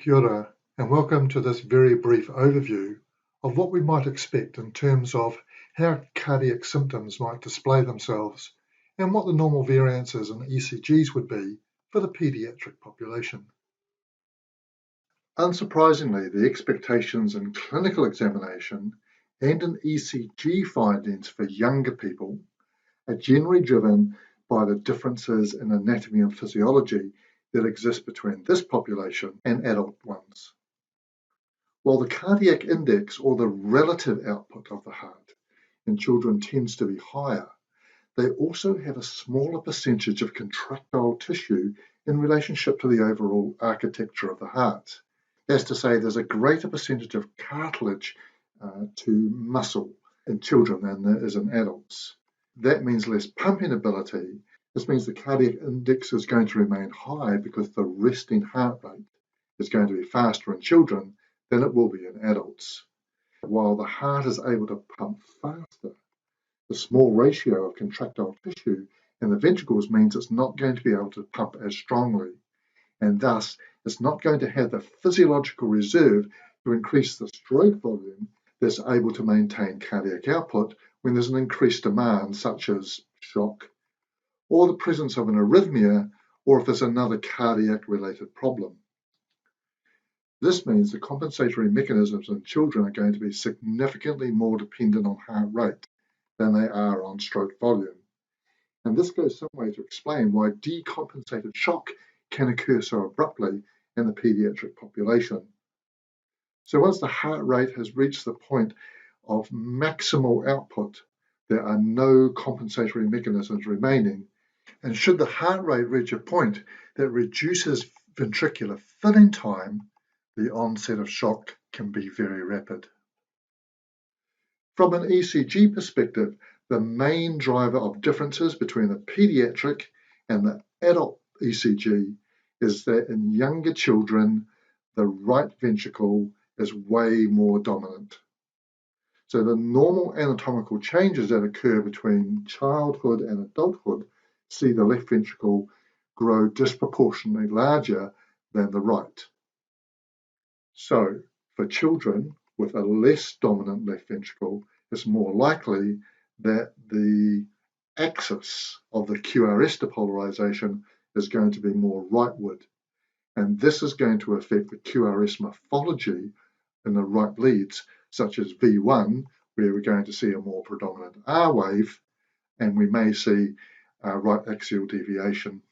Kia ora, and welcome to this very brief overview of what we might expect in terms of how cardiac symptoms might display themselves and what the normal variances in ECGs would be for the paediatric population. Unsurprisingly, the expectations in clinical examination and in ECG findings for younger people are generally driven by the differences in anatomy and physiology that exist between this population and adult ones. While the cardiac index, or the relative output of the heart, in children tends to be higher, they also have a smaller percentage of contractile tissue in relationship to the overall architecture of the heart. That's to say, there's a greater percentage of cartilage to muscle in children than there is in adults. That means less pumping ability. This means the cardiac index is going to remain high because the resting heart rate is going to be faster in children than it will be in adults. While the heart is able to pump faster, the small ratio of contractile tissue in the ventricles means it's not going to be able to pump as strongly, and thus it's not going to have the physiological reserve to increase the stroke volume that's able to maintain cardiac output when there's an increased demand, such as shock, or the presence of an arrhythmia, or if there's another cardiac-related problem. This means the compensatory mechanisms in children are going to be significantly more dependent on heart rate than they are on stroke volume. And this goes some way to explain why decompensated shock can occur so abruptly in the paediatric population. So once the heart rate has reached the point of maximal output, there are no compensatory mechanisms remaining. And should the heart rate reach a point that reduces ventricular filling time, the onset of shock can be very rapid. From an ECG perspective, the main driver of differences between the pediatric and the adult ECG is that in younger children, the right ventricle is way more dominant. So the normal anatomical changes that occur between childhood and adulthood see the left ventricle grow disproportionately larger than the right. So for children with a less dominant left ventricle, it's more likely that the axis of the QRS depolarization is going to be more rightward. And this is going to affect the QRS morphology in the right leads, such as V1, where we're going to see a more predominant R wave, and we may see right axial deviation.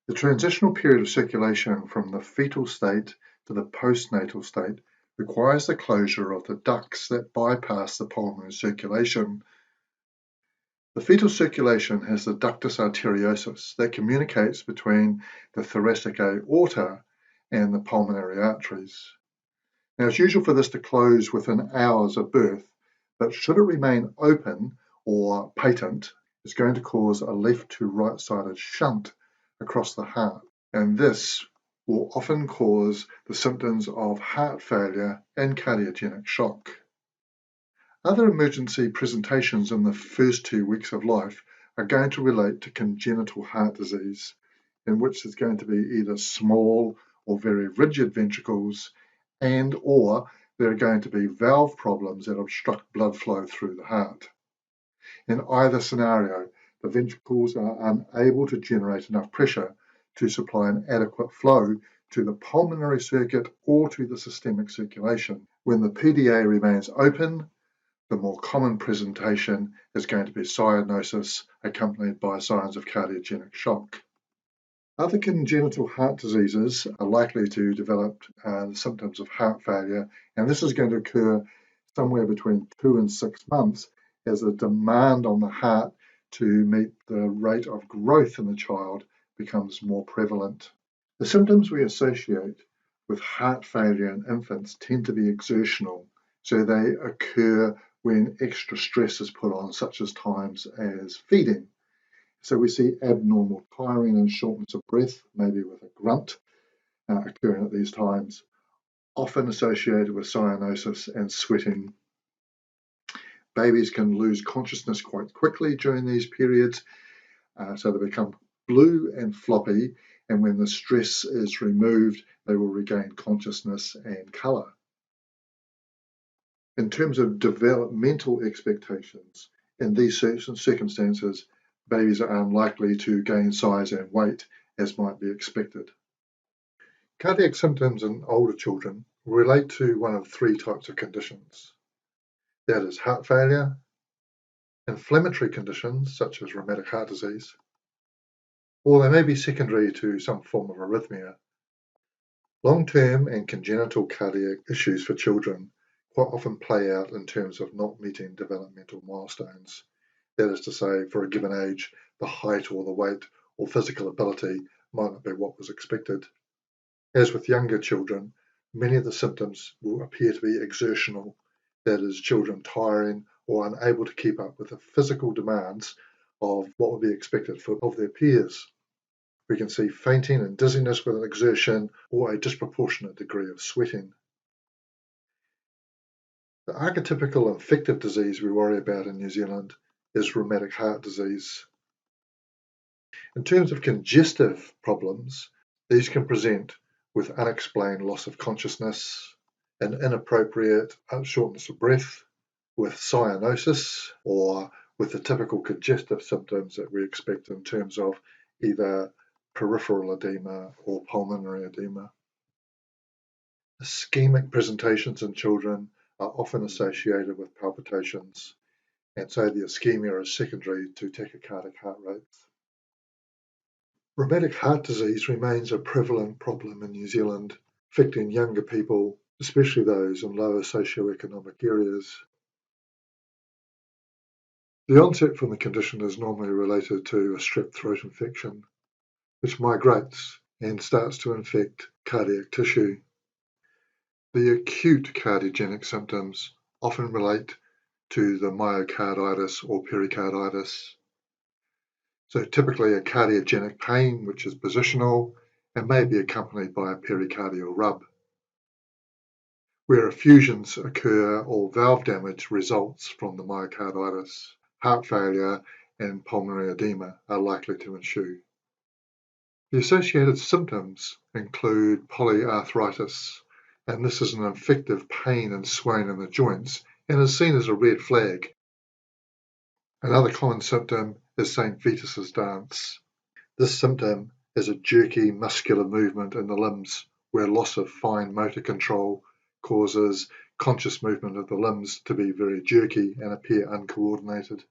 The transitional period of circulation from the fetal state to the postnatal state requires the closure of the ducts that bypass the pulmonary circulation. The fetal circulation has the ductus arteriosus that communicates between the thoracic aorta and the pulmonary arteries. Now, it's usual for this to close within hours of birth, but should it remain open or patent, it's going to cause a left to right-sided shunt across the heart, and this will often cause the symptoms of heart failure and cardiogenic shock. Other emergency presentations in the first 2 weeks of life are going to relate to congenital heart disease, in which there's going to be either small or very rigid ventricles, and or there are going to be valve problems that obstruct blood flow through the heart. In either scenario, the ventricles are unable to generate enough pressure to supply an adequate flow to the pulmonary circuit or to the systemic circulation. When the PDA remains open, the more common presentation is going to be cyanosis accompanied by signs of cardiogenic shock. Other congenital heart diseases are likely to develop the symptoms of heart failure, and this is going to occur somewhere between 2 and 6 months as the demand on the heart to meet the rate of growth in the child becomes more prevalent. The symptoms we associate with heart failure in infants tend to be exertional, so they occur when extra stress is put on, such as times as feeding. So we see abnormal tiring and shortness of breath, maybe with a grunt, occurring at these times, often associated with cyanosis and sweating. Babies can lose consciousness quite quickly during these periods, so they become blue and floppy, and when the stress is removed, they will regain consciousness and colour. In terms of developmental expectations, in these circumstances, babies are unlikely to gain size and weight as might be expected. Cardiac symptoms in older children relate to one of three types of conditions. That is heart failure, inflammatory conditions such as rheumatic heart disease, or they may be secondary to some form of arrhythmia. Long-term and congenital cardiac issues for children quite often play out in terms of not meeting developmental milestones. That is to say, for a given age, the height or the weight or physical ability might not be what was expected. As with younger children, many of the symptoms will appear to be exertional, that is, children tiring or unable to keep up with the physical demands of what would be expected of their peers. We can see fainting and dizziness with an exertion or a disproportionate degree of sweating. The archetypical infective disease we worry about in New Zealand is rheumatic heart disease. In terms of congestive problems, these can present with unexplained loss of consciousness, an inappropriate shortness of breath, with cyanosis, or with the typical congestive symptoms that we expect in terms of either peripheral edema or pulmonary edema. Ischemic presentations in children are often associated with palpitations, and so the ischemia is secondary to tachycardic heart rates. Rheumatic heart disease remains a prevalent problem in New Zealand, affecting younger people, especially those in lower socioeconomic areas. The onset from the condition is normally related to a strep throat infection, which migrates and starts to infect cardiac tissue. The acute cardiogenic symptoms often relate to the myocarditis or pericarditis. So typically a cardiogenic pain, which is positional and may be accompanied by a pericardial rub. Where effusions occur or valve damage results from the myocarditis, heart failure and pulmonary edema are likely to ensue. The associated symptoms include polyarthritis, and this is an infective pain and swelling in the joints and is seen as a red flag. Another common symptom is St. Vitus's dance. This symptom is a jerky muscular movement in the limbs where loss of fine motor control causes conscious movement of the limbs to be very jerky and appear uncoordinated.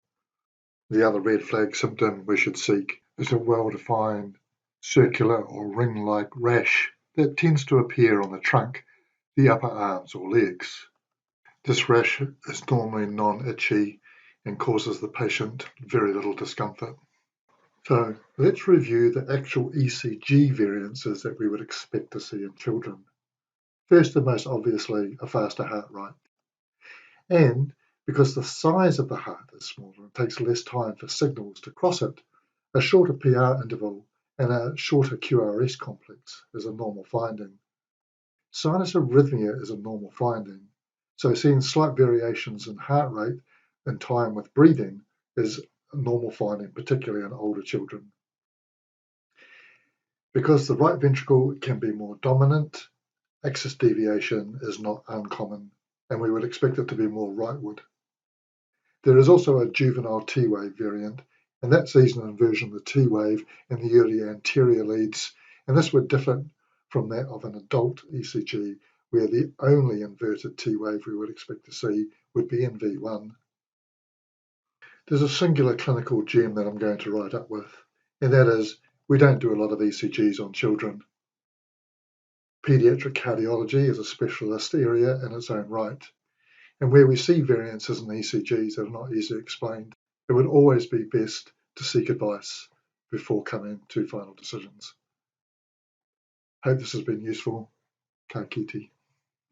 The other red flag symptom we should seek is a well-defined circular or ring-like rash that tends to appear on the trunk, the upper arms or legs. This rash is normally non-itchy and causes the patient very little discomfort. So let's review the actual ECG variances that we would expect to see in children. First and most obviously, a faster heart rate. And because the size of the heart is smaller, it takes less time for signals to cross it, a shorter PR interval and a shorter QRS complex is a normal finding. Sinus arrhythmia is a normal finding, so seeing slight variations in heart rate and time with breathing is a normal finding, particularly in older children. Because the right ventricle can be more dominant, axis deviation is not uncommon, and we would expect it to be more rightward. There is also a juvenile T-wave variant, and that sees an inversion of the T-wave in the early anterior leads, and this would differ from that of an adult ECG, where the only inverted T-wave we would expect to see would be in V1. There's a singular clinical gem that I'm going to write up with, and that is we don't do a lot of ECGs on children. Paediatric cardiology is a specialist area in its own right, and where we see variances in ECGs that are not easily explained, it would always be best to seek advice before coming to final decisions. Hope this has been useful. Ka kite.